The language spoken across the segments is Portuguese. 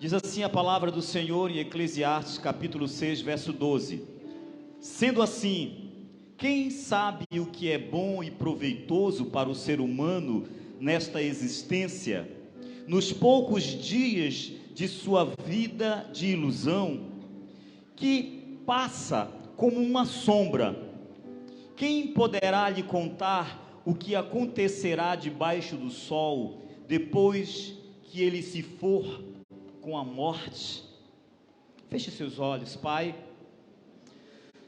Diz assim a palavra do Senhor em Eclesiastes capítulo 6, verso 12: Sendo assim, quem sabe o que é bom e proveitoso para o ser humano nesta existência, nos poucos dias de sua vida de ilusão, que passa como uma sombra? Quem poderá lhe contar o que acontecerá debaixo do sol, depois que ele se for com a morte? Feche seus olhos, Pai.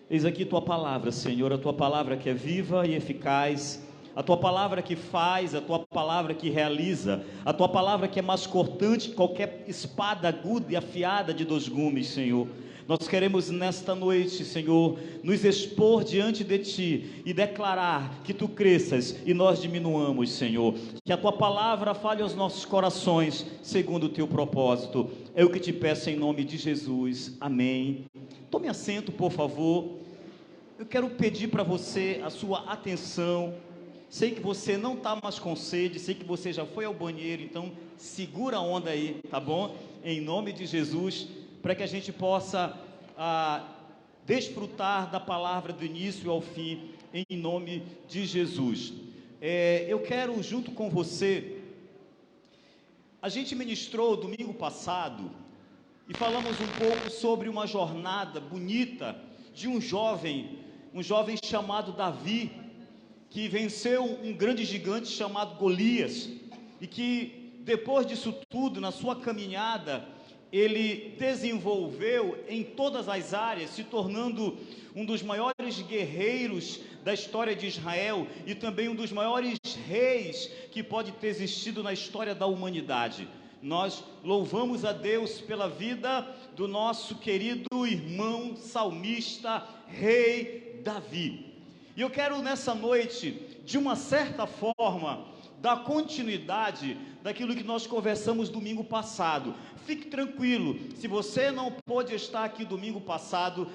Eis aqui tua palavra, Senhor, a tua palavra que é viva e eficaz, a tua palavra que faz, a tua palavra que realiza, a tua palavra que é mais cortante que qualquer espada aguda e afiada de 2 gumes, Senhor. Nós queremos nesta noite, Senhor, nos expor diante de Ti e declarar que Tu cresças e nós diminuamos, Senhor. Que a Tua palavra fale aos nossos corações, segundo o Teu propósito. É o que Te peço em nome de Jesus. Amém. Tome assento, por favor. Eu quero pedir para você a sua atenção. Sei que você não está mais com sede, sei que você já foi ao banheiro, então segura a onda aí, tá bom? Em nome de Jesus, para que a gente possa desfrutar da palavra do início ao fim, em nome de Jesus. Eu quero, junto com você, a gente ministrou domingo passado, e falamos um pouco sobre uma jornada bonita, de um jovem chamado Davi, que venceu um grande gigante chamado Golias, e que depois disso tudo, na sua caminhada, ele desenvolveu em todas as áreas, se tornando um dos maiores guerreiros da história de Israel e também um dos maiores reis que pode ter existido na história da humanidade. Nós louvamos a Deus pela vida do nosso querido irmão salmista, rei Davi. E eu quero nessa noite, de uma certa forma, dar continuidade daquilo que nós conversamos domingo passado. Fique tranquilo, se você não pôde estar aqui domingo passado,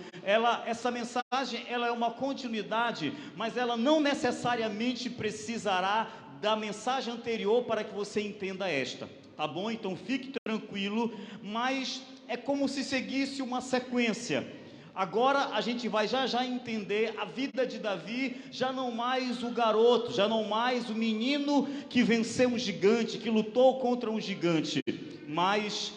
essa mensagem ela é uma continuidade, mas ela não necessariamente precisará da mensagem anterior para que você entenda esta, tá bom? Então fique tranquilo, mas é como se seguisse uma sequência. Agora a gente vai já entender a vida de Davi, já não mais o garoto, já não mais o menino que venceu um gigante, que lutou contra um gigante, mas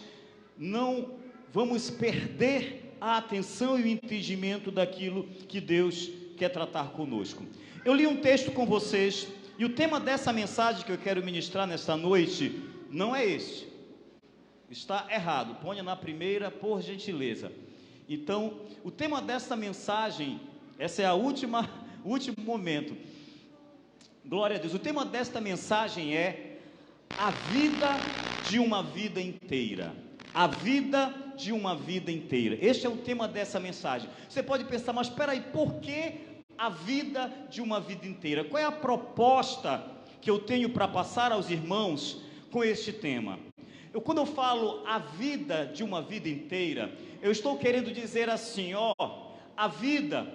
não vamos perder a atenção e o entendimento daquilo que Deus quer tratar conosco. Eu li um texto com vocês, e o tema dessa mensagem que eu quero ministrar nesta noite, não é este, está errado, ponha na primeira, por gentileza. Então, o tema dessa mensagem, essa é o último momento, glória a Deus, o tema desta mensagem é a vida de uma vida inteira, a vida de uma vida inteira. Este é o tema dessa mensagem. Você pode pensar, mas espera aí, por que a vida de uma vida inteira? Qual é a proposta que eu tenho para passar aos irmãos com este tema? Quando eu falo a vida de uma vida inteira, eu estou querendo dizer assim, a vida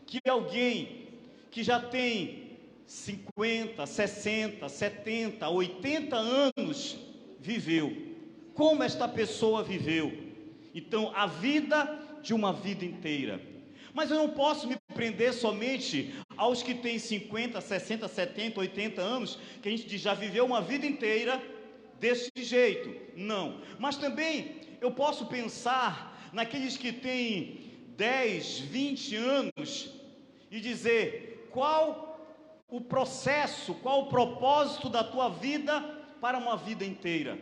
que alguém que já tem 50, 60, 70, 80 anos viveu, como esta pessoa viveu. Então, a vida de uma vida inteira. Mas eu não posso me prender somente aos que têm 50, 60, 70, 80 anos, que a gente diz, já viveu uma vida inteira desse jeito, não. Mas também eu posso pensar naqueles que têm 10, 20 anos e dizer, qual o processo, qual o propósito da tua vida para uma vida inteira.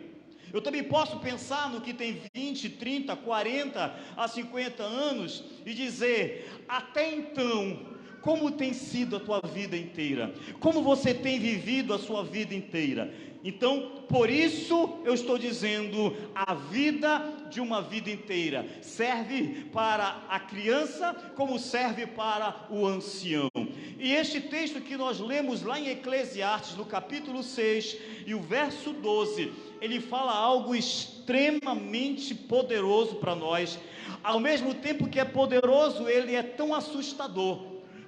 Eu também posso pensar no que tem 20, 30, 40 a 50 anos e dizer, até então, como tem sido a tua vida inteira? Como você tem vivido a sua vida inteira? Então, por isso eu estou dizendo, a vida de uma vida inteira serve para a criança como serve para o ancião. E este texto que nós lemos lá em Eclesiastes, no capítulo 6 e o verso 12, ele fala algo extremamente poderoso para nós. Ao mesmo tempo que é poderoso, ele é tão assustador,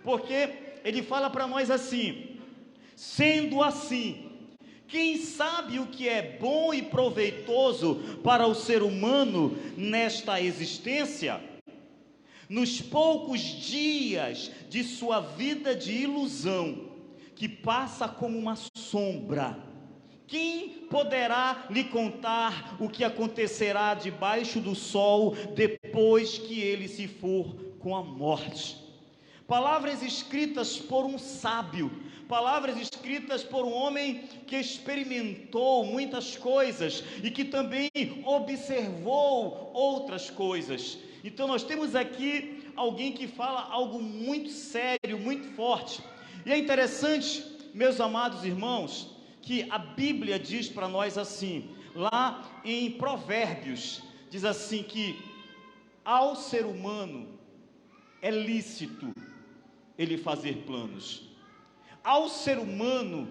porque ele fala para nós assim, sendo assim, Quem sabe o que é bom e proveitoso para o ser humano nesta existência? Nos poucos dias de sua vida de ilusão, que passa como uma sombra, quem poderá lhe contar o que acontecerá debaixo do sol depois que ele se for com a morte? Palavras escritas por um sábio, palavras escritas por um homem que experimentou muitas coisas e que também observou outras coisas. Então nós temos aqui alguém que fala algo muito sério, muito forte. E é interessante, meus amados irmãos, que a Bíblia diz para nós assim, lá em Provérbios, diz assim que ao ser humano é lícito ele fazer planos. Ao ser humano,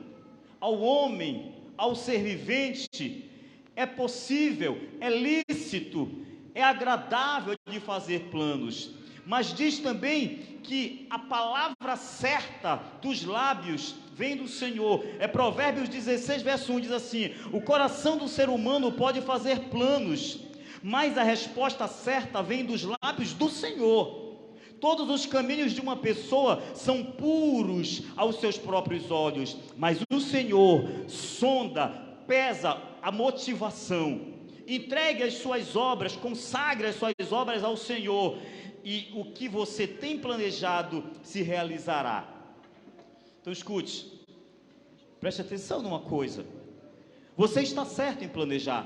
ao homem, ao ser vivente, é possível, é lícito, é agradável de fazer planos. Mas diz também que a palavra certa dos lábios vem do Senhor. É Provérbios 16, verso 1, diz assim: o coração do ser humano pode fazer planos, mas a resposta certa vem dos lábios do Senhor. Todos os caminhos de uma pessoa são puros aos seus próprios olhos, mas o Senhor sonda, pesa a motivação. Entregue as suas obras, consagre as suas obras ao Senhor, e o que você tem planejado se realizará. Então escute, preste atenção numa coisa: você está certo em planejar,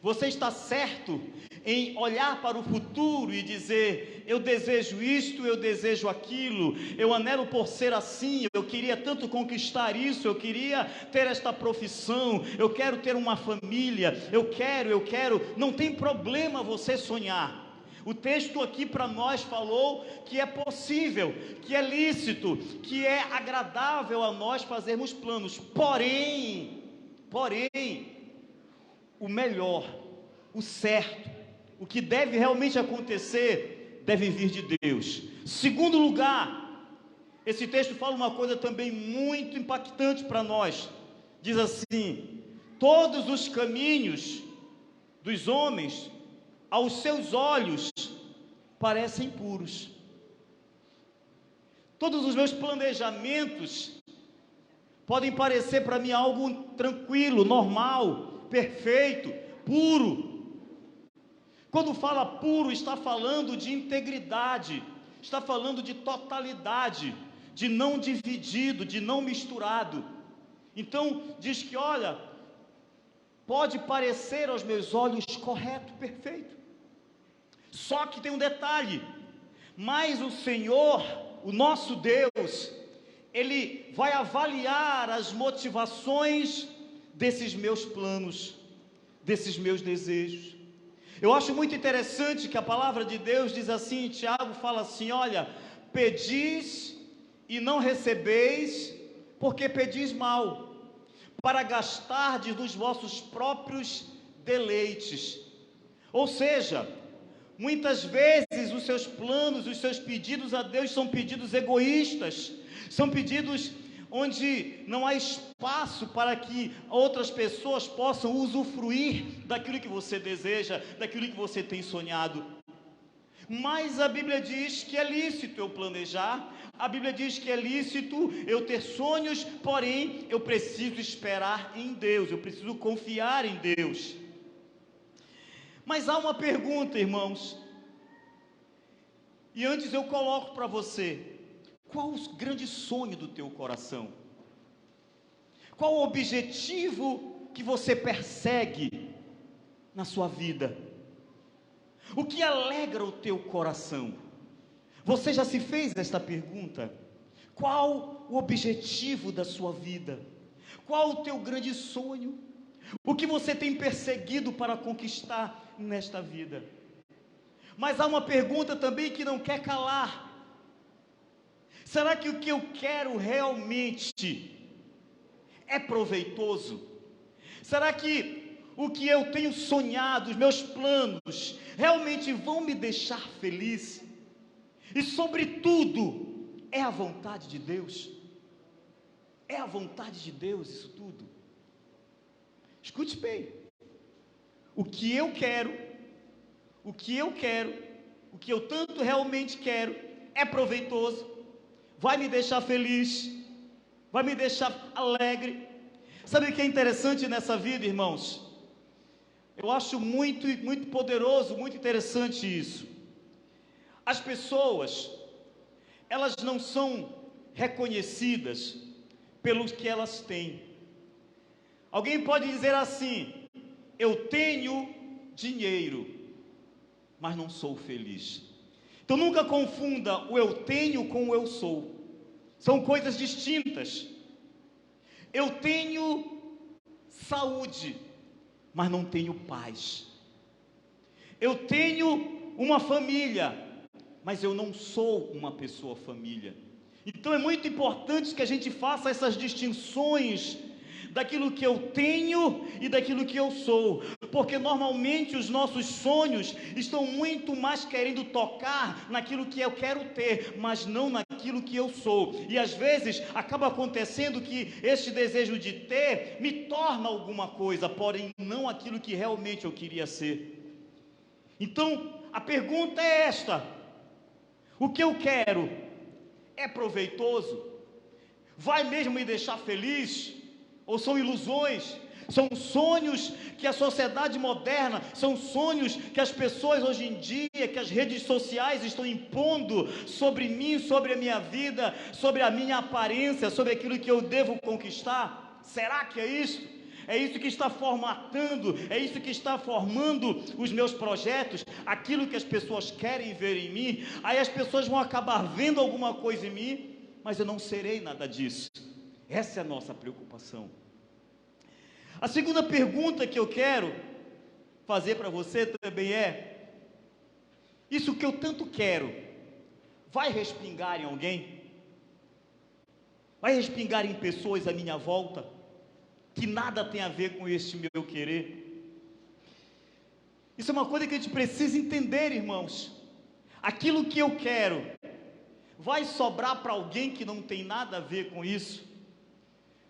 você está certo em olhar para o futuro e dizer: eu desejo isto, eu desejo aquilo, eu anelo por ser assim, eu queria tanto conquistar isso, eu queria ter esta profissão, eu quero ter uma família, eu quero, não tem problema você sonhar. O texto aqui para nós falou que é possível, que é lícito, que é agradável a nós fazermos planos, porém, o melhor, o certo, o que deve realmente acontecer, deve vir de Deus. Segundo lugar, esse texto fala uma coisa também muito impactante para nós, diz assim: todos os caminhos dos homens, aos seus olhos, parecem puros. Todos os meus planejamentos podem parecer para mim algo tranquilo, normal, perfeito, puro. Quando fala puro, está falando de integridade, está falando de totalidade, de não dividido, de não misturado. Então diz que, olha, pode parecer aos meus olhos correto, perfeito. Só que tem um detalhe: mas o Senhor, o nosso Deus, Ele vai avaliar as motivações desses meus planos, desses meus desejos. Eu acho muito interessante que a palavra de Deus diz assim, Tiago fala assim: olha, pedis e não recebeis, porque pedis mal, para gastardes dos vossos próprios deleites. Ou seja, muitas vezes os seus planos, os seus pedidos a Deus são pedidos egoístas, são pedidos onde não há espaço para que outras pessoas possam usufruir daquilo que você deseja, daquilo que você tem sonhado. Mas a Bíblia diz que é lícito eu planejar, a Bíblia diz que é lícito eu ter sonhos, porém eu preciso esperar em Deus, eu preciso confiar em Deus. Mas há uma pergunta, irmãos, e antes eu coloco para você: qual o grande sonho do teu coração? Qual o objetivo que você persegue na sua vida? O que alegra o teu coração? Você já se fez esta pergunta? Qual o objetivo da sua vida? Qual o teu grande sonho? O que você tem perseguido para conquistar nesta vida? Mas há uma pergunta também que não quer calar: será que o que eu quero realmente é proveitoso? Será que o que eu tenho sonhado, os meus planos, realmente vão me deixar feliz? E sobretudo, é a vontade de Deus? É a vontade de Deus isso tudo? Escute bem. O que eu quero, o que eu tanto realmente quero, é proveitoso, vai me deixar feliz, vai me deixar alegre. Sabe o que é interessante nessa vida, irmãos? Eu acho muito, muito poderoso, muito interessante isso. As pessoas, elas não são reconhecidas pelo que elas têm. Alguém pode dizer assim: eu tenho dinheiro, mas não sou feliz. Então nunca confunda o eu tenho com o eu sou. São coisas distintas. Eu tenho saúde, mas não tenho paz. Eu tenho uma família, mas eu não sou uma pessoa família. Então é muito importante que a gente faça essas distinções daquilo que eu tenho e daquilo que eu sou, porque normalmente os nossos sonhos estão muito mais querendo tocar naquilo que eu quero ter, mas não naquilo que eu sou, e às vezes acaba acontecendo que este desejo de ter me torna alguma coisa, porém não aquilo que realmente eu queria ser. Então a pergunta é esta: o que eu quero é proveitoso? Vai mesmo me deixar feliz? Ou são ilusões? São sonhos que a sociedade moderna, são sonhos que as pessoas hoje em dia, que as redes sociais estão impondo sobre mim, sobre a minha vida, sobre a minha aparência, sobre aquilo que eu devo conquistar? Será que é isso? É isso que está formatando, é isso que está formando os meus projetos, aquilo que as pessoas querem ver em mim. Aí as pessoas vão acabar vendo alguma coisa em mim, mas eu não serei nada disso. Essa é a nossa preocupação. A segunda pergunta que eu quero fazer para você também é: isso que eu tanto quero, vai respingar em alguém? Vai respingar em pessoas à minha volta, que nada tem a ver com este meu querer? Isso é uma coisa que a gente precisa entender, irmãos. Aquilo que eu quero, vai sobrar para alguém que não tem nada a ver com isso?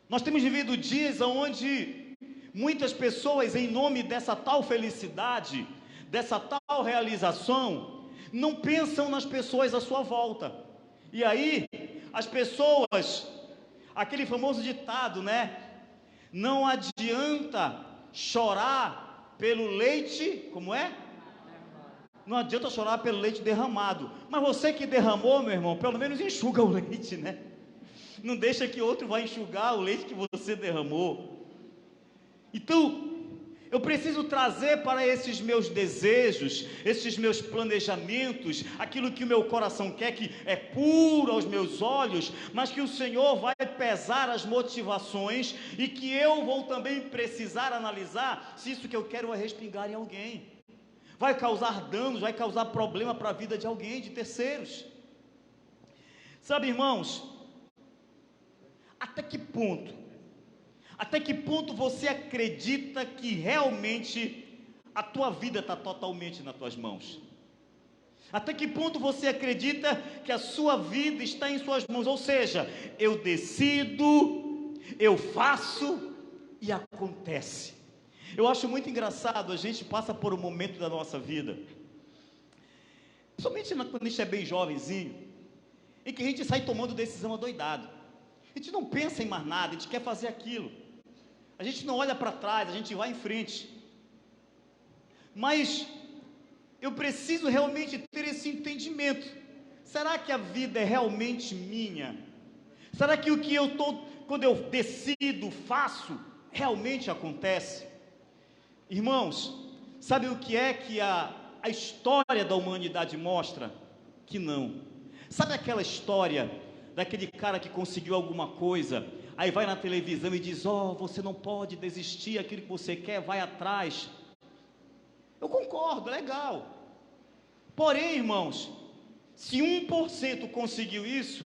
Nós temos vivido dias onde muitas pessoas, em nome dessa tal felicidade, dessa tal realização, não pensam nas pessoas à sua volta. E aí, as pessoas, aquele famoso ditado, né? Não adianta chorar pelo leite, como é? Não adianta chorar pelo leite derramado. Mas você que derramou, meu irmão, pelo menos enxuga o leite, né? Não deixa que outro vá enxugar o leite que você derramou. Então, eu preciso trazer para esses meus desejos, esses meus planejamentos, aquilo que o meu coração quer, que é puro aos meus olhos, mas que o Senhor vai pesar as motivações, e que eu vou também precisar analisar se isso que eu quero vai respingar em alguém, vai causar danos, vai causar problema para a vida de alguém, de terceiros. Sabe, irmãos, até que ponto você acredita que realmente a tua vida está totalmente nas tuas mãos? Até que ponto você acredita que a sua vida está em suas mãos? Ou seja, eu decido, eu faço e acontece. Eu acho muito engraçado, a gente passa por um momento da nossa vida, principalmente quando a gente é bem jovenzinho, em que a gente sai tomando decisão adoidado. A gente não pensa em mais nada, a gente quer fazer aquilo. A gente não olha para trás, a gente vai em frente. Mas eu preciso realmente ter esse entendimento. Será que a vida é realmente minha? Será que o que eu estou, quando eu decido, faço, realmente acontece? Irmãos, sabe o que é que a história da humanidade mostra? Que não. Sabe aquela história daquele cara que conseguiu alguma coisa, aí vai na televisão e diz: você não pode desistir, aquilo que você quer, vai atrás. Eu concordo, legal. Porém, irmãos, se 1% conseguiu isso,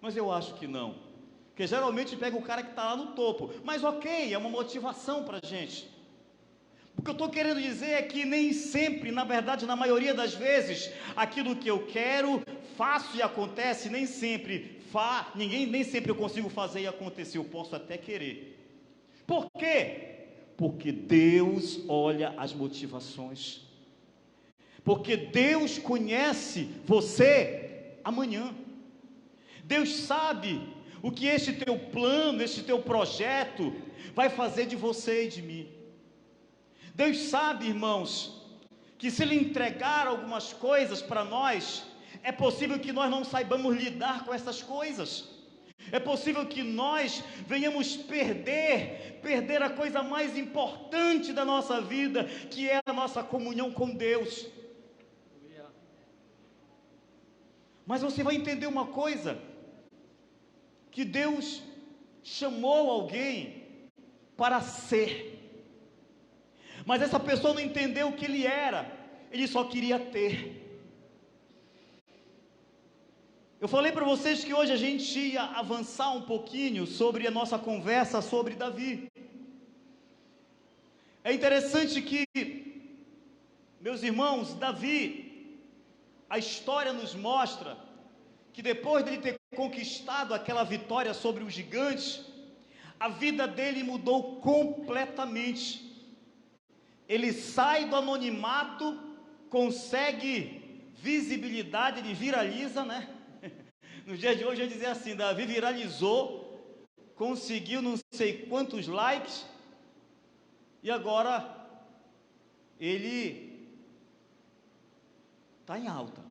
mas eu acho que não, porque geralmente pega o cara que está lá no topo, mas ok, é uma motivação para a gente. O que eu estou querendo dizer é que nem sempre, na verdade, na maioria das vezes, aquilo que eu quero, faço e acontece, nem sempre eu consigo fazer e acontecer. Eu posso até querer, Por quê? Porque Deus olha as motivações. Porque Deus conhece você amanhã. Deus sabe o que este teu plano, este teu projeto vai fazer de você e de mim. Deus sabe, irmãos, que se Ele entregar algumas coisas para nós, é possível que nós não saibamos lidar com essas coisas. É possível que nós venhamos perder a coisa mais importante da nossa vida, que é a nossa comunhão com Deus. Mas você vai entender uma coisa, que Deus chamou alguém para ser, mas essa pessoa não entendeu o que ele era, ele só queria ter. Eu falei para vocês que hoje a gente ia avançar um pouquinho sobre a nossa conversa sobre Davi. É interessante que, meus irmãos, Davi, a história nos mostra que depois de ele ter conquistado aquela vitória sobre os gigantes, a vida dele mudou completamente. Ele sai do anonimato, consegue visibilidade, ele viraliza, né? No dia de hoje eu ia dizer assim, Davi viralizou, conseguiu não sei quantos likes, e agora ele está em alta.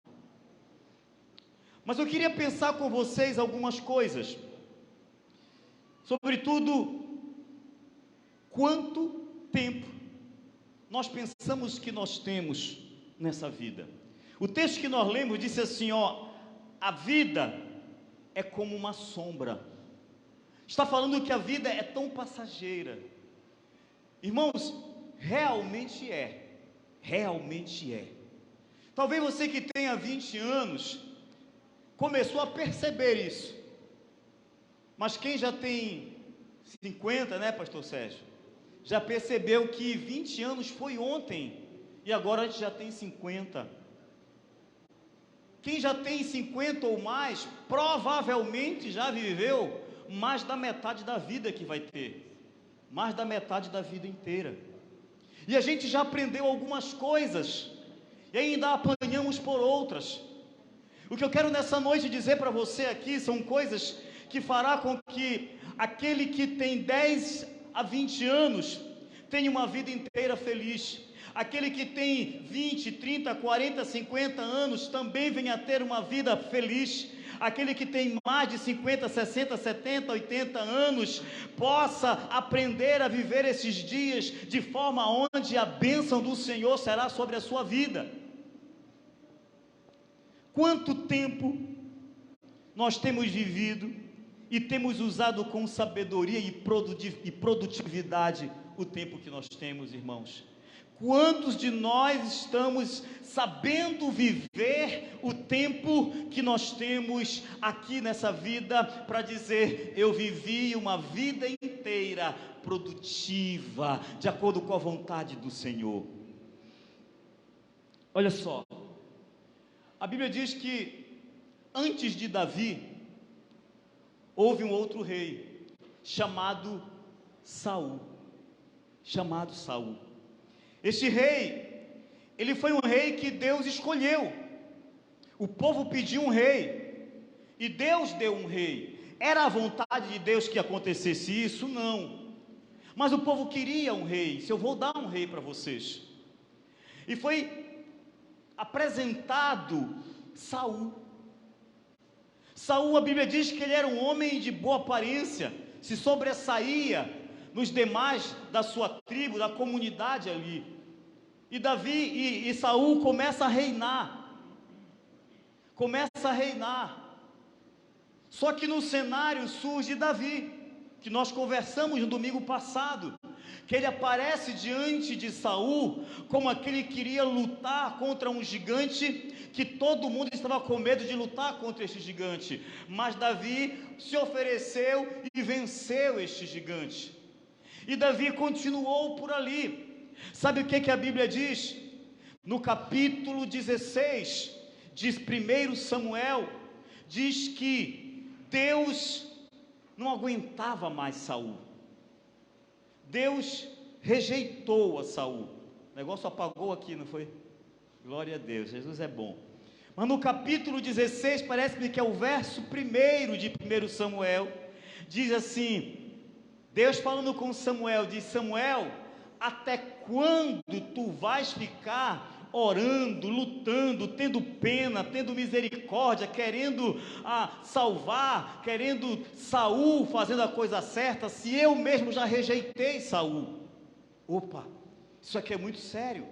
Mas eu queria pensar com vocês algumas coisas, sobretudo, quanto tempo nós pensamos que nós temos nessa vida. O texto que nós lemos disse assim, a vida é como uma sombra. Está falando que a vida é tão passageira. Irmãos, realmente é. Talvez você que tenha 20 anos começou a perceber isso. Mas quem já tem 50, né, pastor Sérgio? Já percebeu que 20 anos foi ontem e agora a gente já tem 50. Quem já tem 50 ou mais, provavelmente já viveu mais da metade da vida que vai ter, mais da metade da vida inteira. E a gente já aprendeu algumas coisas e ainda apanhamos por outras. O que eu quero nessa noite dizer para você aqui são coisas que fará com que aquele que tem 10 a 20 anos tenha uma vida inteira feliz. Aquele que tem 20, 30, 40, 50 anos também venha a ter uma vida feliz. Aquele que tem mais de 50, 60, 70, 80 anos possa aprender a viver esses dias de forma onde a bênção do Senhor será sobre a sua vida. Quanto tempo nós temos vivido e temos usado com sabedoria e produtividade o tempo que nós temos, irmãos? Quantos de nós estamos sabendo viver o tempo que nós temos aqui nessa vida para dizer, eu vivi uma vida inteira produtiva, de acordo com a vontade do Senhor? Olha só, a Bíblia diz que antes de Davi, houve um outro rei, chamado Saul. Este rei, ele foi um rei que Deus escolheu. O povo pediu um rei, e Deus deu um rei. Era a vontade de Deus que acontecesse isso? Não. Mas o povo queria um rei. Se eu vou dar um rei para vocês. E foi apresentado Saul. Saul, a Bíblia diz que ele era um homem de boa aparência, se sobressaía nos demais da sua tribo, da comunidade ali. E Davi e Saul começa a reinar. Só que no cenário surge Davi, que nós conversamos no domingo passado, que ele aparece diante de Saul como aquele que queria lutar contra um gigante, que todo mundo estava com medo de lutar contra este gigante, mas Davi se ofereceu e venceu este gigante, e Davi continuou por ali. Sabe o que a Bíblia diz? No capítulo 16 de 1 Samuel, diz que Deus não aguentava mais Saul. Deus rejeitou a Saul. O negócio apagou aqui, não foi? Glória a Deus, Jesus é bom. Mas no capítulo 16, parece-me que é o verso 1 de 1 Samuel, diz assim, Deus falando com Samuel, diz: Samuel, até quando tu vais ficar orando, lutando, tendo pena, tendo misericórdia, querendo salvar, querendo Saul fazendo a coisa certa, se eu mesmo já rejeitei Saul? Opa, isso aqui é muito sério.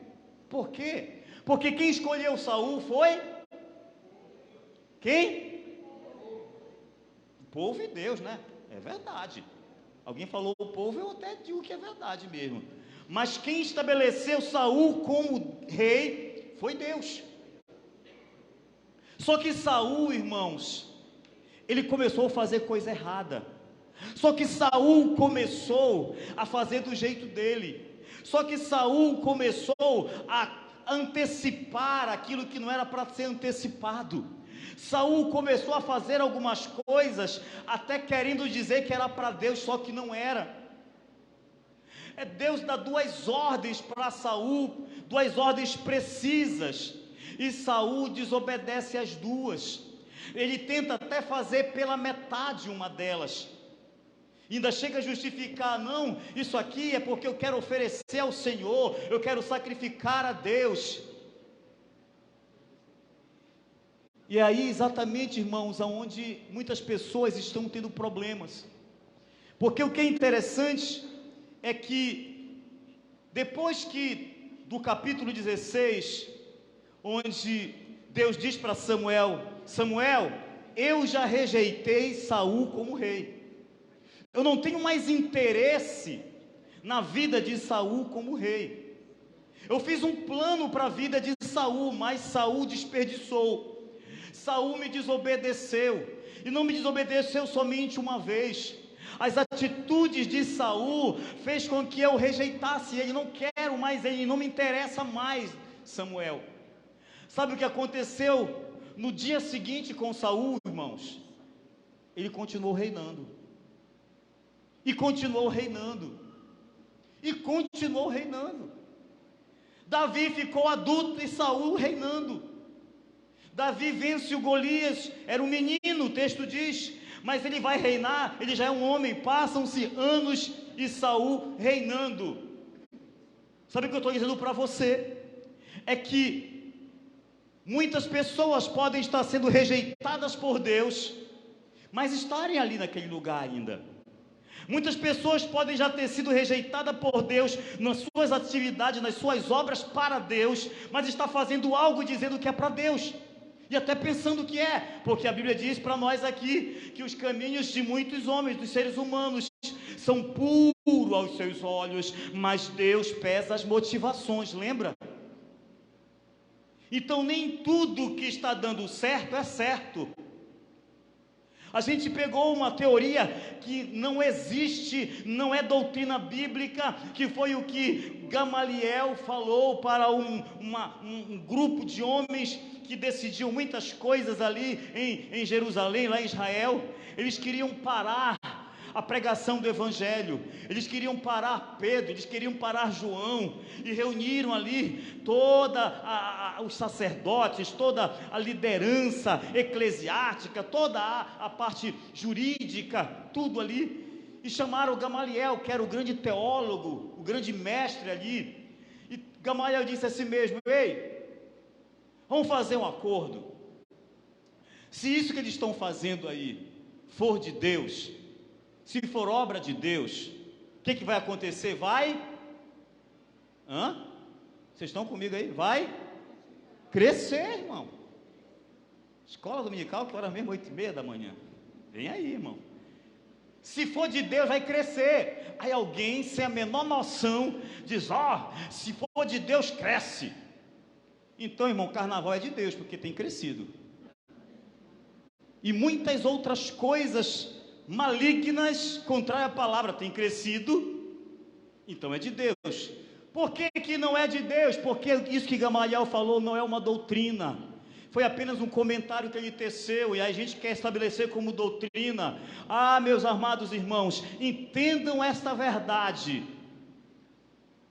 Por quê? Porque quem escolheu Saul foi quem? O povo e Deus, né? É verdade. Alguém falou o povo, eu até digo que é verdade mesmo. Mas quem estabeleceu Saul como rei foi Deus. Só que Saul, irmãos, ele começou a fazer coisa errada. Só que Saul começou a fazer do jeito dele. Só que Saul começou a antecipar aquilo que não era para ser antecipado. Saul começou a fazer algumas coisas, até querendo dizer que era para Deus, só que não era. Deus dá duas ordens para Saul, duas ordens precisas, e Saul desobedece as duas. Ele tenta até fazer pela metade uma delas, ainda chega a justificar: não, isso aqui é porque eu quero oferecer ao Senhor, eu quero sacrificar a Deus. E aí exatamente, irmãos, aonde muitas pessoas estão tendo problemas, porque o que é interessante é que depois que do capítulo 16, onde Deus diz para Samuel: Samuel, eu já rejeitei Saul como rei, eu não tenho mais interesse na vida de Saul como rei. Eu fiz um plano para a vida de Saul, mas Saul desperdiçou. Saul me desobedeceu, e não me desobedeceu somente uma vez. As atitudes de Saul fez com que eu rejeitasse ele. Não quero mais ele, não me interessa mais Samuel. Sabe o que aconteceu no dia seguinte com Saul, irmãos? Ele continuou reinando, e continuou reinando, e continuou reinando. Davi ficou adulto e Saul reinando. Davi vence o Golias, era um menino, o texto diz, mas ele vai reinar, ele já é um homem. Passam-se anos e Saul reinando. Sabe o que eu estou dizendo para você? É que muitas pessoas podem estar sendo rejeitadas por Deus, mas estarem ali naquele lugar ainda. Muitas pessoas podem já ter sido rejeitadas por Deus nas suas atividades, nas suas obras para Deus, mas está fazendo algo dizendo que é para Deus, e até pensando que é, porque a Bíblia diz para nós aqui que os caminhos de muitos homens, dos seres humanos, são puros aos seus olhos, mas Deus pesa as motivações, lembra? Então nem tudo que está dando certo é certo. A gente pegou uma teoria que não existe, não é doutrina bíblica, que foi o que Gamaliel falou para um grupo de homens que decidiam muitas coisas ali em Jerusalém, lá em Israel. Eles queriam parar a pregação do Evangelho, eles queriam parar Pedro, eles queriam parar João, e reuniram ali os sacerdotes, toda a liderança eclesiástica, toda a parte jurídica, tudo ali, e chamaram Gamaliel, que era o grande teólogo, o grande mestre ali, e Gamaliel disse a si mesmo: ei, vamos fazer um acordo. Se isso que eles estão fazendo aí for de Deus, se for obra de Deus, o que vai acontecer? Vocês estão comigo aí? Vai crescer, irmão. Escola dominical, que hora mesmo? 8h30 da manhã. Vem aí, irmão. Se for de Deus, vai crescer. Aí alguém, sem a menor noção, diz: se for de Deus, cresce. Então, irmão, carnaval é de Deus, porque tem crescido. E muitas outras coisas malignas, contrária à palavra, tem crescido, então é de Deus. Por que não é de Deus? Porque isso que Gamaliel falou não é uma doutrina, foi apenas um comentário que ele teceu, e a gente quer estabelecer como doutrina. Meus amados irmãos, entendam esta verdade: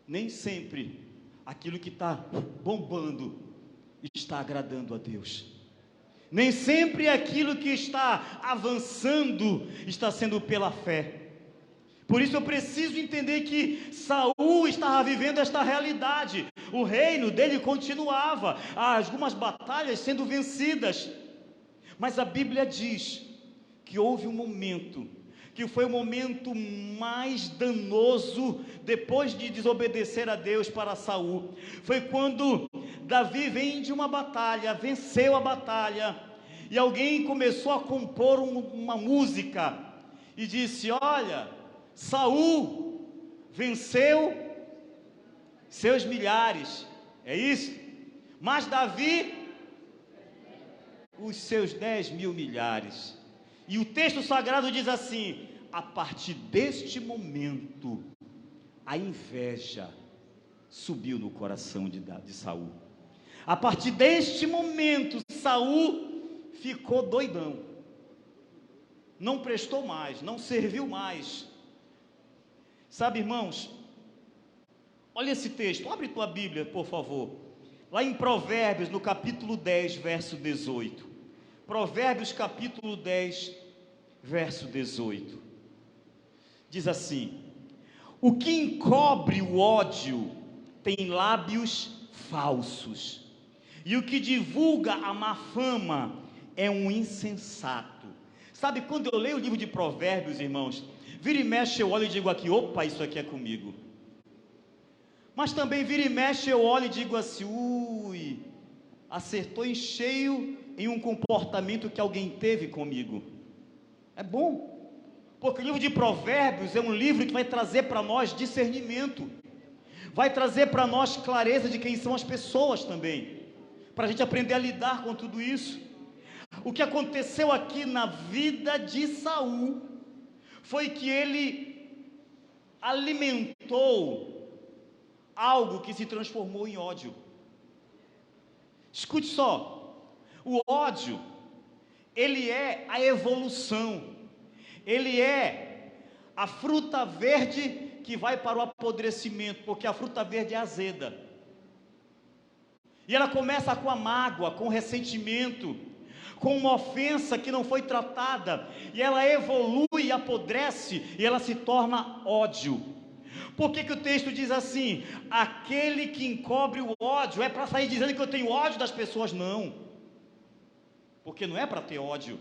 nem sempre aquilo que está bombando está agradando a Deus. Nem sempre aquilo que está avançando está sendo pela fé. Por isso eu preciso entender que Saul estava vivendo esta realidade. O reino dele continuava, algumas batalhas sendo vencidas. Mas a Bíblia diz que houve um momento, que foi o momento mais danoso depois de desobedecer a Deus para Saul. Foi quando Davi vem de uma batalha, venceu a batalha, e alguém começou a compor uma música, e disse: olha, Saul venceu seus milhares, é isso? Mas Davi, os seus 10.000 milhares. E o texto sagrado diz assim: a partir deste momento, a inveja subiu no coração de Saul. A partir deste momento, Saul ficou doidão, não prestou mais, não serviu mais. Sabe, irmãos, olha esse texto, abre tua Bíblia, por favor, lá em Provérbios, no capítulo 10, verso 18. Provérbios capítulo 10, verso 18, diz assim: o que encobre o ódio tem lábios falsos, e o que divulga a má fama é um insensato. Sabe, quando eu leio o livro de Provérbios, irmãos, vira e mexe eu olho e digo aqui: opa, isso aqui é comigo. Mas também vira e mexe eu olho e digo assim: ui, acertou em cheio em um comportamento que alguém teve comigo. É bom, porque o livro de Provérbios é um livro que vai trazer para nós discernimento, vai trazer para nós clareza de quem são as pessoas também, para a gente aprender a lidar com tudo isso. O que aconteceu aqui na vida de Saul foi que ele alimentou algo que se transformou em ódio. Escute só, o ódio, ele é a evolução, ele é a fruta verde que vai para o apodrecimento, porque a fruta verde é azeda, e ela começa com a mágoa, com o ressentimento, com uma ofensa que não foi tratada, e ela evolui e apodrece, e ela se torna ódio. Por que o texto diz assim? Aquele que encobre o ódio, é para sair dizendo que eu tenho ódio das pessoas? Não, porque não é para ter ódio.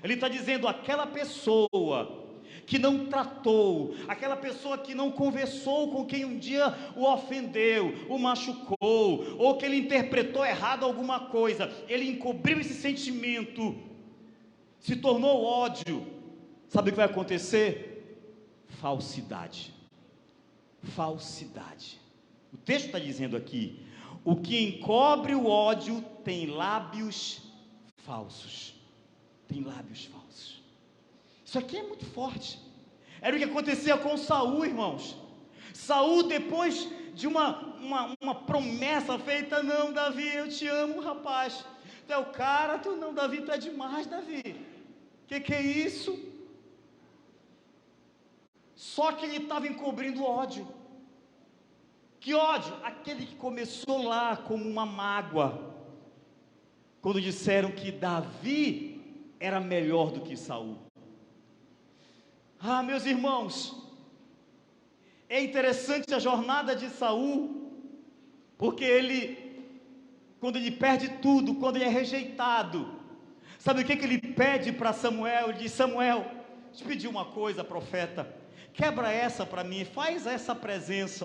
Ele está dizendo: aquela pessoa que não tratou, aquela pessoa que não conversou com quem um dia o ofendeu, o machucou, ou que ele interpretou errado alguma coisa, ele encobriu esse sentimento, se tornou ódio. Sabe o que vai acontecer? Falsidade. Falsidade. O texto está dizendo aqui: o que encobre o ódio tem lábios falsos. Tem lábios falsos. Isso aqui é muito forte. Era o que acontecia com Saul, irmãos. Saul, depois de uma promessa feita: não, Davi, eu te amo, rapaz, tu é o cara, tu não, Davi, tu é demais, Davi, que é isso? Só que ele estava encobrindo ódio. Que ódio? Aquele que começou lá como uma mágoa, quando disseram que Davi era melhor do que Saul. Meus irmãos, é interessante a jornada de Saul, porque ele, quando ele perde tudo, quando ele é rejeitado, sabe o que ele pede para Samuel? Ele diz: Samuel, te pedi uma coisa, profeta, quebra essa para mim, faz essa presença.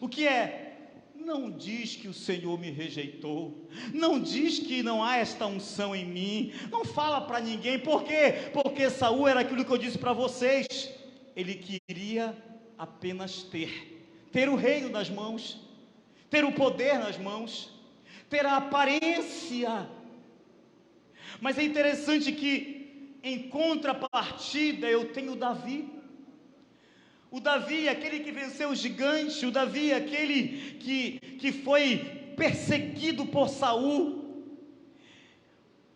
O que é? Não diz que o Senhor me rejeitou, não diz que não há esta unção em mim, não fala para ninguém. Por quê? Porque Saul era aquilo que eu disse para vocês, ele queria apenas ter o reino nas mãos, ter o poder nas mãos, ter a aparência. Mas é interessante que, em contrapartida, eu tenho Davi. O Davi, aquele que venceu o gigante, o Davi, aquele que foi perseguido por Saul,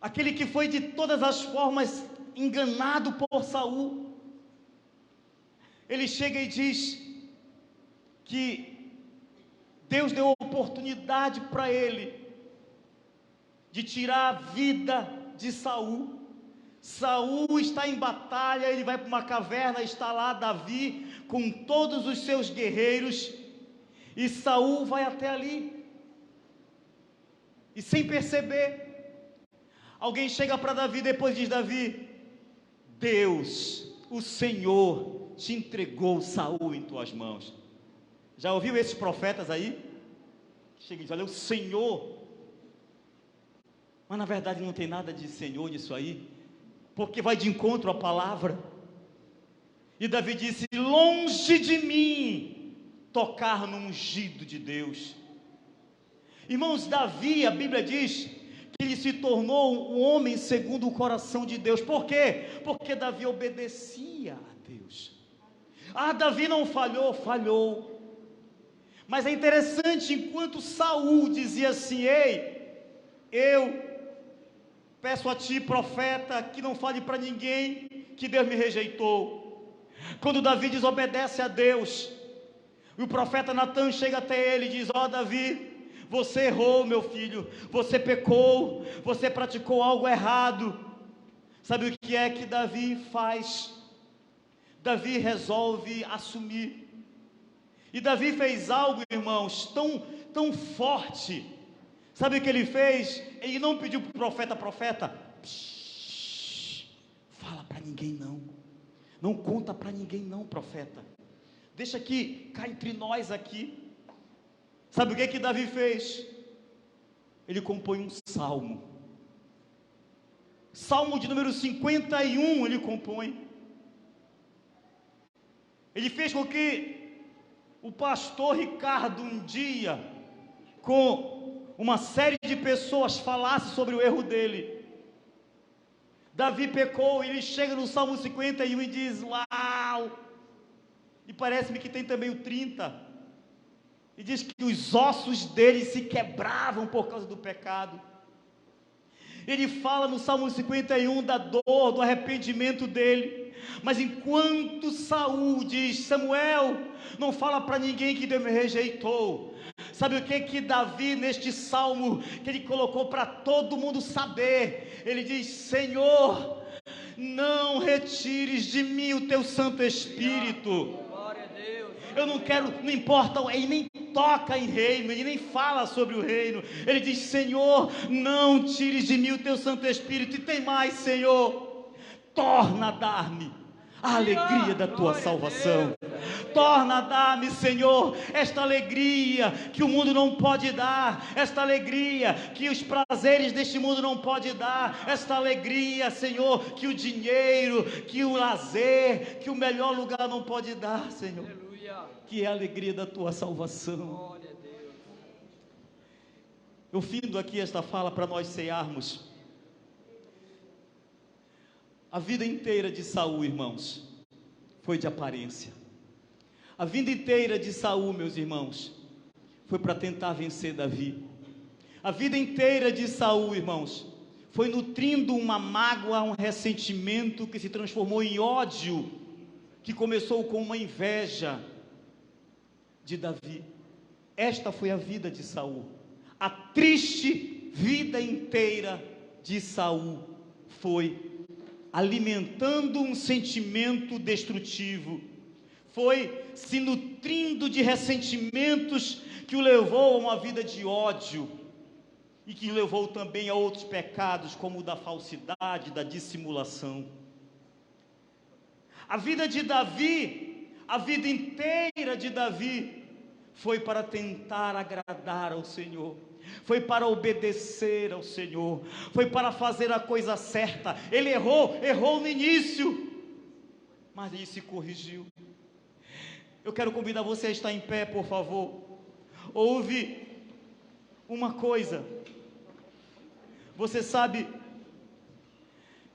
aquele que foi de todas as formas enganado por Saul. Ele chega e diz: que Deus deu oportunidade para ele de tirar a vida de Saul. Saul está em batalha, ele vai para uma caverna, está lá Davi com todos os seus guerreiros, e Saul vai até ali, e sem perceber, alguém chega para Davi depois e diz: Davi, Deus, o Senhor, te entregou Saul em tuas mãos. Já ouviu esses profetas aí? Chega e diz: olha, o Senhor. Mas na verdade não tem nada de Senhor nisso aí, porque vai de encontro à palavra. E Davi disse: longe de mim tocar no ungido de Deus. Irmãos, Davi, a Bíblia diz que ele se tornou um homem segundo o coração de Deus. Por quê? Porque Davi obedecia a Deus. Davi não falhou, falhou. Mas é interessante, enquanto Saul dizia assim: ei, eu peço a ti, profeta, que não fale para ninguém que Deus me rejeitou. Quando Davi desobedece a Deus, e o profeta Natan chega até ele e diz: Davi, você errou, meu filho, você pecou, você praticou algo errado. Sabe o que é que Davi faz? Davi resolve assumir. E Davi fez algo, irmãos, tão forte. Sabe o que ele fez? Ele não pediu para o profeta, fala para ninguém não, não conta para ninguém não, profeta, deixa aqui, cá entre nós aqui. Sabe o que Davi fez? Ele compõe um salmo, salmo de número 51, ele compõe. Ele fez com que o pastor Ricardo um dia, com uma série de pessoas, falasse sobre o erro dele. Davi pecou, ele chega no Salmo 51 e diz: uau! E parece-me que tem também o 30, e diz que os ossos dele se quebravam por causa do pecado. Ele fala no Salmo 51 da dor, do arrependimento dele. Mas enquanto Saul diz: Samuel, não fala para ninguém que Deus me rejeitou. Sabe o que Davi, neste salmo, que ele colocou para todo mundo saber? Ele diz: Senhor, não retires de mim o teu Santo Espírito. Eu não quero, não importa, ele nem toca em reino, ele nem fala sobre o reino. Ele diz: Senhor, não tires de mim o teu Santo Espírito. E tem mais, Senhor, torna a dar-me a alegria da tua salvação. Torna a dar-me, Senhor, esta alegria que o mundo não pode dar, esta alegria que os prazeres deste mundo não pode dar, esta alegria, Senhor, que o dinheiro, que o lazer, que o melhor lugar não pode dar, Senhor. Que é a alegria da tua salvação. Eu findo aqui esta fala para nós cearmos. A vida inteira de Saul, irmãos, foi de aparência. A vida inteira de Saul, meus irmãos, foi para tentar vencer Davi. A vida inteira de Saul, irmãos, foi nutrindo uma mágoa, um ressentimento que se transformou em ódio, que começou com uma inveja de Davi. Esta foi a vida de Saul. A triste vida inteira de Saul foi alimentando um sentimento destrutivo, foi se nutrindo de ressentimentos que o levou a uma vida de ódio e que o levou também a outros pecados, como o da falsidade, da dissimulação. A vida de Davi, a vida inteira de Davi, foi para tentar agradar ao Senhor, foi para obedecer ao Senhor, foi para fazer a coisa certa. Ele errou no início, mas ele se corrigiu. Eu quero convidar você a estar em pé, por favor. Ouve uma coisa, você sabe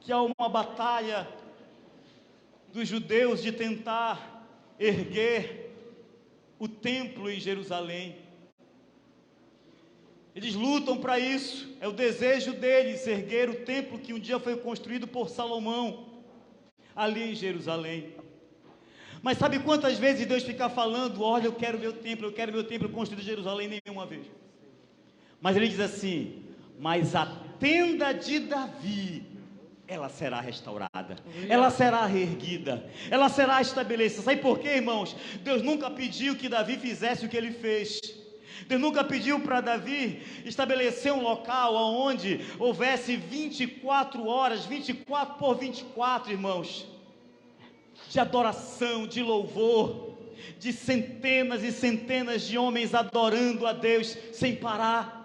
que há uma batalha dos judeus de tentar erguer o templo em Jerusalém. Eles lutam para isso, é o desejo deles, erguer o templo que um dia foi construído por Salomão, ali em Jerusalém. Mas sabe quantas vezes Deus fica falando: olha, eu quero meu templo construído em Jerusalém? Nenhuma vez. Mas ele diz assim: mas a tenda de Davi, ela será restaurada, ela será reerguida, ela será estabelecida. Sabe por quê, irmãos? Deus nunca pediu que Davi fizesse o que ele fez. Deus nunca pediu para Davi estabelecer um local onde houvesse 24 horas, 24 por 24, irmãos, de adoração, de louvor, de centenas e centenas de homens adorando a Deus sem parar,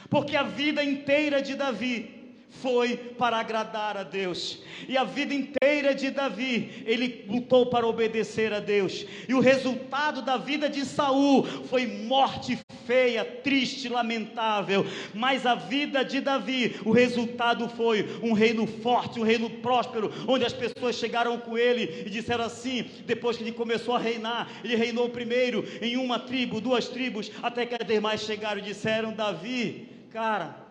porque a vida inteira de Davi foi para agradar a Deus, e a vida inteira de Davi, ele lutou para obedecer a Deus, e o resultado da vida de Saul foi morte feia, triste, lamentável. Mas a vida de Davi, o resultado foi um reino forte, um reino próspero, onde as pessoas chegaram com ele e disseram assim, depois que ele começou a reinar, ele reinou primeiro em uma tribo, 2 tribos, até que as demais chegaram e disseram: Davi, cara,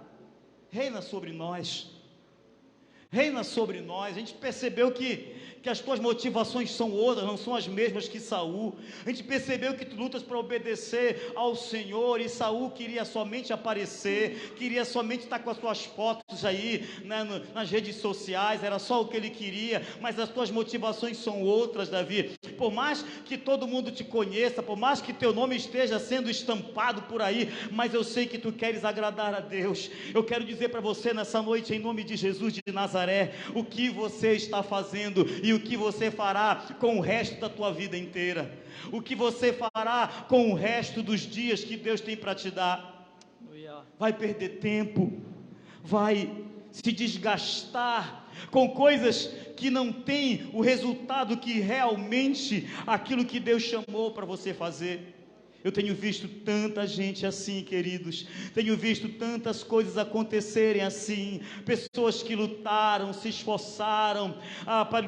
reina sobre nós, reina sobre nós. A gente percebeu que as tuas motivações são outras, não são as mesmas que Saul. A gente percebeu que tu lutas para obedecer ao Senhor, e Saul queria somente aparecer, queria somente estar com as suas fotos aí, né, nas redes sociais, era só o que ele queria. Mas as tuas motivações são outras, Davi. Por mais que todo mundo te conheça, por mais que teu nome esteja sendo estampado por aí, mas eu sei que tu queres agradar a Deus. Eu quero dizer para você nessa noite, em nome de Jesus de Nazaré, o que você está fazendo e o que você fará com o resto da tua vida inteira, o que você fará com o resto dos dias que Deus tem para te dar. Vai perder tempo, vai se desgastar com coisas que não têm o resultado que realmente aquilo que Deus chamou para você fazer. Eu tenho visto tanta gente assim, queridos, tenho visto tantas coisas acontecerem assim, pessoas que lutaram, se esforçaram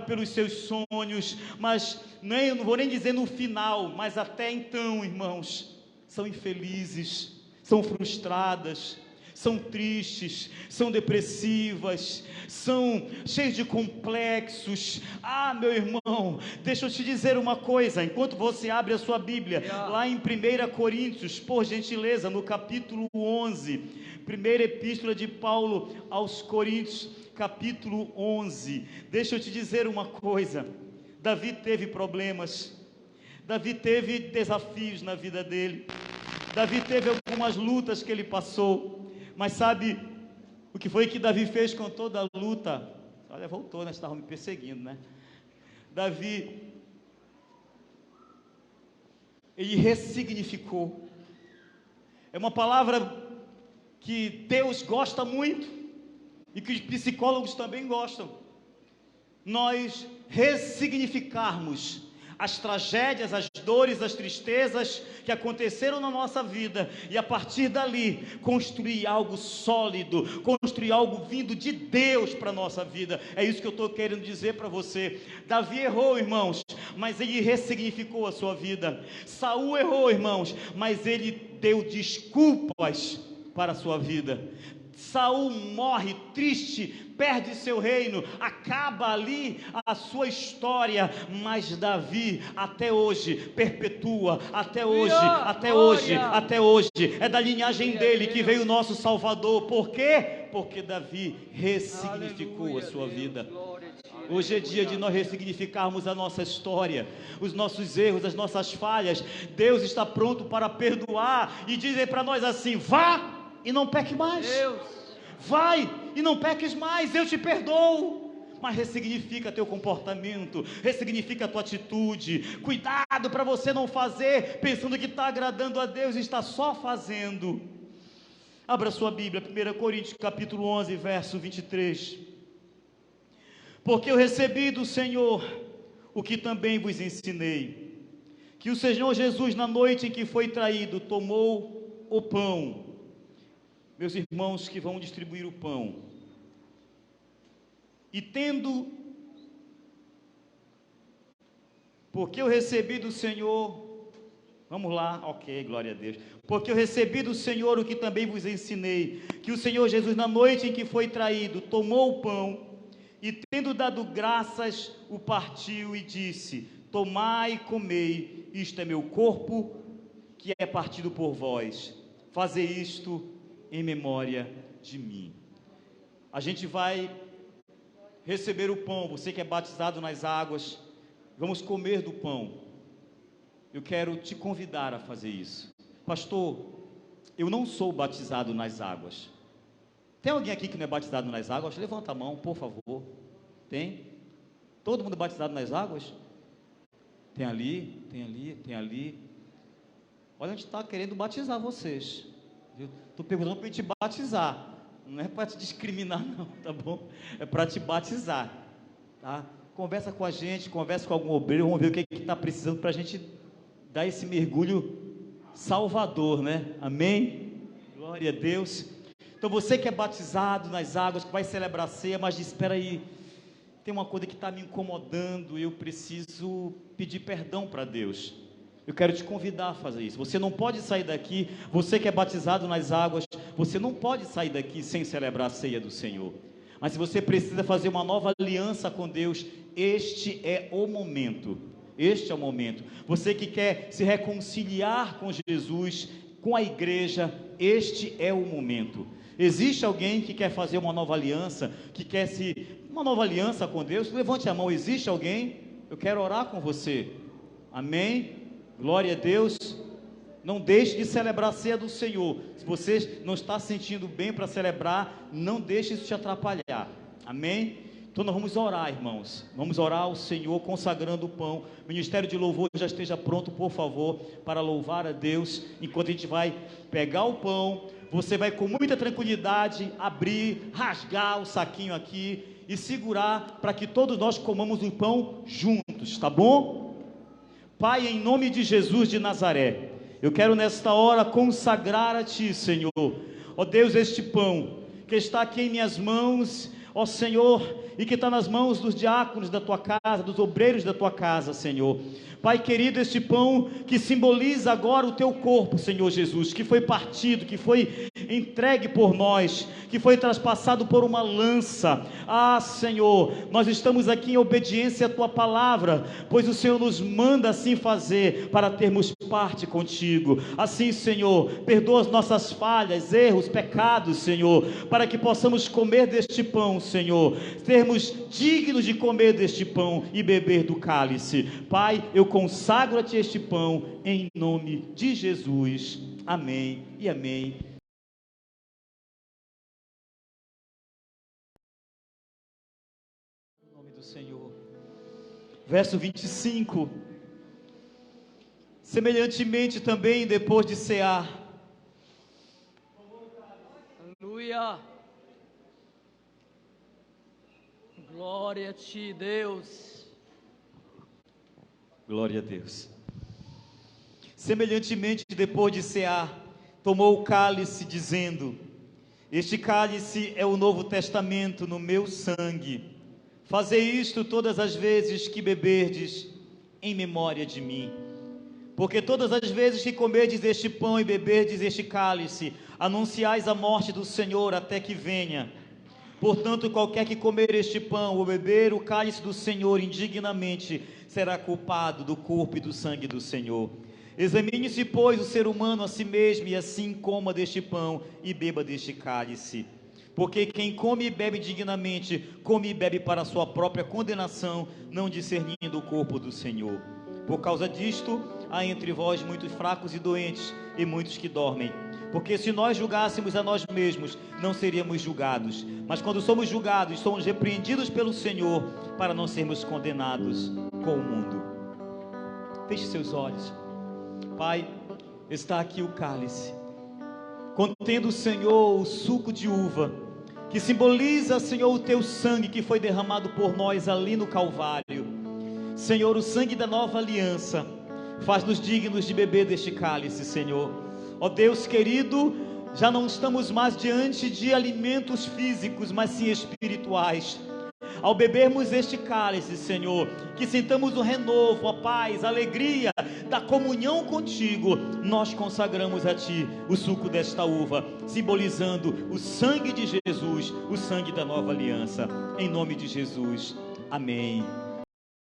pelos seus sonhos, mas eu não vou nem dizer no final, mas até então, irmãos, são infelizes, são frustradas, são tristes, são depressivas, são cheios de complexos. Meu irmão, deixa eu te dizer uma coisa, enquanto você abre a sua Bíblia, lá em 1 Coríntios, por gentileza, no capítulo 11, primeira epístola de Paulo aos Coríntios, capítulo 11, deixa eu te dizer uma coisa. Davi teve problemas, Davi teve desafios na vida dele, Davi teve algumas lutas que ele passou. Mas sabe o que foi que Davi fez com toda a luta? Olha, voltou, né? Estavam me perseguindo, né? Davi, ele ressignificou. É uma palavra que Deus gosta muito e que os psicólogos também gostam. Nós ressignificarmos as tragédias, as dores, as tristezas que aconteceram na nossa vida, e a partir dali construir algo sólido, construir algo vindo de Deus para a nossa vida. É isso que eu estou querendo dizer para você. Davi errou, irmãos, mas ele ressignificou a sua vida. Saul errou, irmãos, mas ele deu desculpas para a sua vida. Saul morre triste, perde seu reino, acaba ali a sua história, mas Davi até hoje perpetua, até hoje, é da linhagem dele que veio o nosso Salvador. Por quê? Porque Davi ressignificou a sua vida. Hoje é dia de nós ressignificarmos a nossa história, os nossos erros, as nossas falhas. Deus está pronto para perdoar e dizer para nós assim: vá e não peque mais. Vai e não peques mais, eu te perdoo. Mas ressignifica teu comportamento, ressignifica a tua atitude. Cuidado para você não fazer pensando que está agradando a Deus e está só fazendo. Abra sua Bíblia, 1 Coríntios capítulo 11, verso 23. Porque eu recebi do Senhor o que também vos ensinei, que o Senhor Jesus, na noite em que foi traído, tomou o pão. Meus irmãos que vão distribuir o pão, e tendo, porque eu recebi do Senhor, vamos lá, ok, glória a Deus, porque eu recebi do Senhor o que também vos ensinei, que o Senhor Jesus, na noite em que foi traído, tomou o pão, E tendo dado graças, o partiu e disse: tomai e comei, isto é meu corpo, que é partido por vós. Fazei isto em memória de mim. A gente vai receber o pão, você que é batizado nas águas, vamos comer do pão. Eu quero te convidar a fazer isso. Pastor, eu não sou batizado nas águas. Tem alguém aqui que não é batizado nas águas? Levanta a mão, por favor. Tem? Todo mundo batizado nas águas? Tem ali, tem ali, tem ali. Olha, a gente está querendo batizar vocês. Estou perguntando para te batizar. Não é para te discriminar não, tá bom? É para te batizar, tá? Conversa com a gente, conversa com algum obreiro, vamos ver o que está precisando para a gente dar esse mergulho salvador, né? Amém? Glória a Deus. Então você que é batizado nas águas, que vai celebrar a ceia, mas diz, espera aí, tem uma coisa que está me incomodando, eu preciso pedir perdão para Deus. Eu quero te convidar a fazer isso. Você não pode sair daqui, você que é batizado nas águas, você não pode sair daqui sem celebrar a ceia do Senhor. Mas se você precisa fazer uma nova aliança com Deus, este é o momento. Este é o momento. Você que quer se reconciliar com Jesus, com a igreja, este é o momento. Existe alguém que quer fazer uma nova aliança, uma nova aliança com Deus? Levante a mão. Existe alguém? Eu quero orar com você. Amém? Glória a Deus. Não deixe de celebrar a ceia do Senhor. Se você não está se sentindo bem para celebrar, não deixe isso te atrapalhar. Amém? Então nós vamos orar, irmãos. Vamos orar ao Senhor consagrando o pão. O ministério de louvor já esteja pronto, por favor, para louvar a Deus. Enquanto a gente vai pegar o pão, você vai com muita tranquilidade abrir, rasgar o saquinho aqui e segurar para que todos nós comamos o pão juntos, tá bom? Pai, em nome de Jesus de Nazaré, eu quero nesta hora consagrar a Ti, Senhor, ó Deus, este pão que está aqui em minhas mãos, ó Senhor, e que está nas mãos dos diáconos da Tua casa, dos obreiros da Tua casa, Senhor. Pai querido, este pão que simboliza agora o Teu corpo, Senhor Jesus, que foi partido, que foi entregue por nós, que foi traspassado por uma lança. Ah, Senhor, nós estamos aqui em obediência à Tua palavra, pois o Senhor nos manda assim fazer, para termos parte contigo. Assim, Senhor, perdoa as nossas falhas, erros, pecados, Senhor, para que possamos comer deste pão, Senhor, sermos dignos de comer deste pão e beber do cálice. Pai, eu consagro a Ti este pão, em nome de Jesus. Amém e amém. Em nome do Senhor. Verso 25. Semelhantemente também, depois de cear. Aleluia. Glória a Ti, Deus. Glória a Deus. Semelhantemente, depois de cear, tomou o cálice, dizendo: este cálice é o novo testamento no meu sangue. Fazei isto todas as vezes que beberdes, em memória de mim. Porque todas as vezes que comerdes este pão e beberdes este cálice, anunciais a morte do Senhor até que venha. Portanto, qualquer que comer este pão ou beber o cálice do Senhor indignamente, será culpado do corpo e do sangue do Senhor. Examine-se, pois, o ser humano a si mesmo, e assim coma deste pão e beba deste cálice. Porque quem come e bebe indignamente, come e bebe para a sua própria condenação, não discernindo o corpo do Senhor. Por causa disto, há entre vós muitos fracos e doentes, e muitos que dormem. Porque se nós julgássemos a nós mesmos, não seríamos julgados. Mas quando somos julgados, somos repreendidos pelo Senhor, para não sermos condenados com o mundo. Feche seus olhos. Pai, está aqui o cálice, contendo, Senhor, o suco de uva, que simboliza, Senhor, o Teu sangue que foi derramado por nós ali no Calvário. Senhor, o sangue da nova aliança, faz-nos dignos de beber deste cálice, Senhor. Ó Deus querido, já não estamos mais diante de alimentos físicos, mas sim espirituais. ao bebermos este cálice, Senhor, que sintamos o renovo, a paz, a alegria da comunhão contigo. Nós consagramos a Ti o suco desta uva, simbolizando o sangue de Jesus, o sangue da nova aliança. Em nome de Jesus, amém.